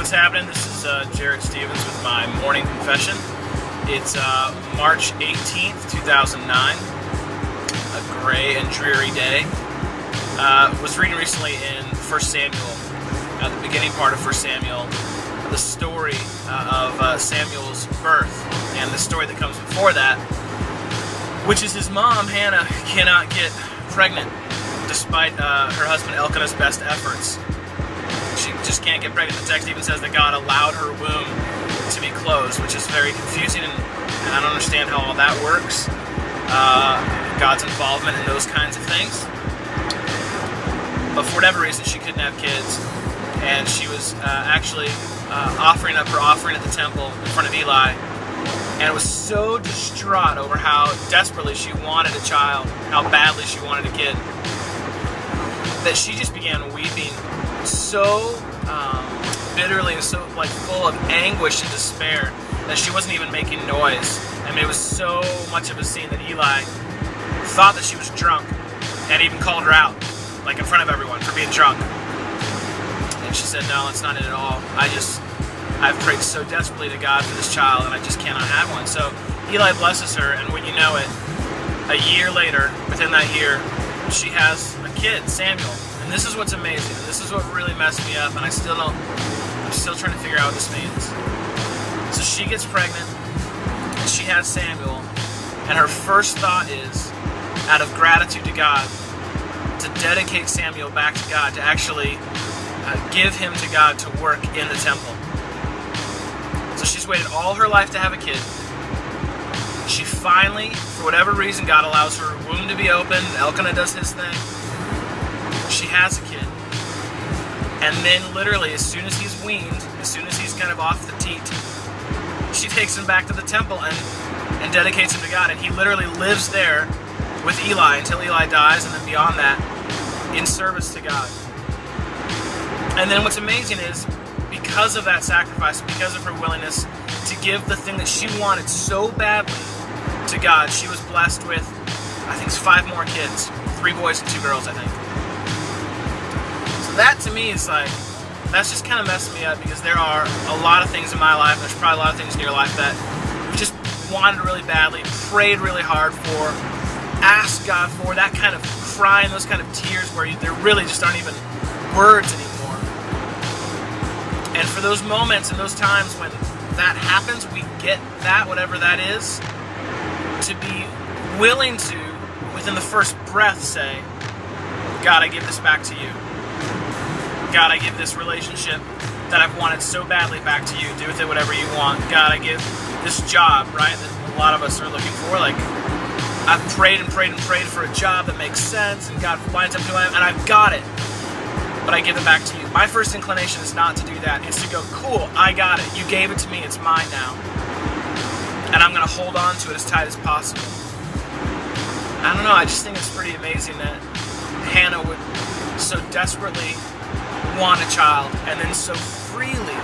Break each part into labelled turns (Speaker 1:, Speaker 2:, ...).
Speaker 1: what's happening? This is Jared Stevens with my morning confession. It's March 18th, 2009, a gray and dreary day. Was reading recently in 1 Samuel, the beginning part of 1 Samuel, the story of Samuel's birth, and the story that comes before that, which is his mom, Hannah, cannot get pregnant despite her husband Elkanah's best efforts. She just can't get pregnant. The text even says that God allowed her womb to be closed, which is very confusing, and I don't understand how all that works. God's involvement in those kinds of things. But for whatever reason, she couldn't have kids, and she was actually offering up her offering at the temple in front of Eli, and was so distraught over how desperately she wanted a child, how badly she wanted a kid, that she just began weeping so bitterly and so full of anguish and despair that she wasn't even making noise. I mean, it was so much of a scene that Eli thought that she was drunk and even called her out, like in front of everyone, for being drunk. And she said, no, that's not it at all. I've prayed so desperately to God for this child, and I just cannot have one. So Eli blesses her, and when you know it, a year later, within that year, she has a kid, Samuel. And this is what's amazing, and this is what really messed me up, and I'm still trying to figure out what this means. So she gets pregnant, and she has Samuel, and her first thought is, out of gratitude to God, to dedicate Samuel back to God, to actually give him to God to work in the temple. So she's waited all her life to have a kid. She finally, for whatever reason, God allows her womb to be opened. Elkanah does his thing. She has a kid. And then literally, as soon as he's weaned, as soon as he's kind of off the teat, she takes him back to the temple and dedicates him to God. And he literally lives there with Eli until Eli dies, and then beyond that, in service to God. And then what's amazing is, because of that sacrifice, because of her willingness to give the thing that she wanted so badly to God, she was blessed with, I think it's 5 more kids. 3 boys and 2 girls, I think. So that to me is that's just kind of messed me up, because there are a lot of things in my life, there's probably a lot of things in your life that you just wanted really badly, prayed really hard for, asked God for, that kind of crying, those kind of tears where there really just aren't even words anymore. And for those moments and those times when that happens, we get that, whatever that is, to be willing to, within the first breath, say, God, I give this back to you. God, I give this relationship that I've wanted so badly back to you. Do with it whatever you want. God, I give this job, right, that a lot of us are looking for. I've prayed and prayed and prayed for a job that makes sense, and God lines up to it, and I've got it. But I give it back to you. My first inclination is not to do that. It's to go, cool, I got it. You gave it to me. It's mine now. And I'm going to hold on to it as tight as possible. I don't know. I just think it's pretty amazing that Hannah would so desperately want a child and then so freely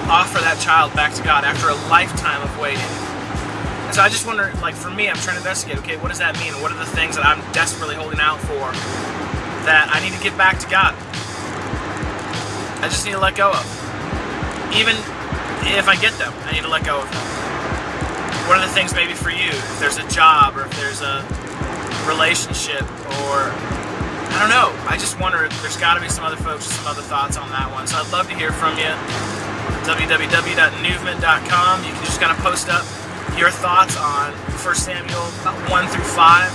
Speaker 1: offer that child back to God after a lifetime of waiting. And so I just wonder, for me, I'm trying to investigate, okay, what does that mean? What are the things that I'm desperately holding out for that I need to give back to God? I just need to let go of. Even if I get them, I need to let go of them. What are the things maybe for you? If there's a job, or if there's a relationship, or I don't know. I just wonder if there's got to be some other folks with some other thoughts on that one. So I'd love to hear from you. www.newvement.com. You can just kind of post up your thoughts on 1 Samuel 1 through 5,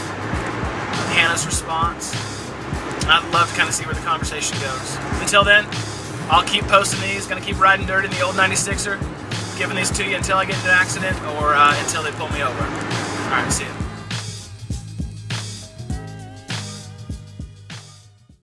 Speaker 1: Hannah's response. I'd love to kind of see where the conversation goes. Until then, I'll keep posting these, going to keep riding dirt in the old 96er, giving these to you until I get into an accident or until they pull me over. All right, see you.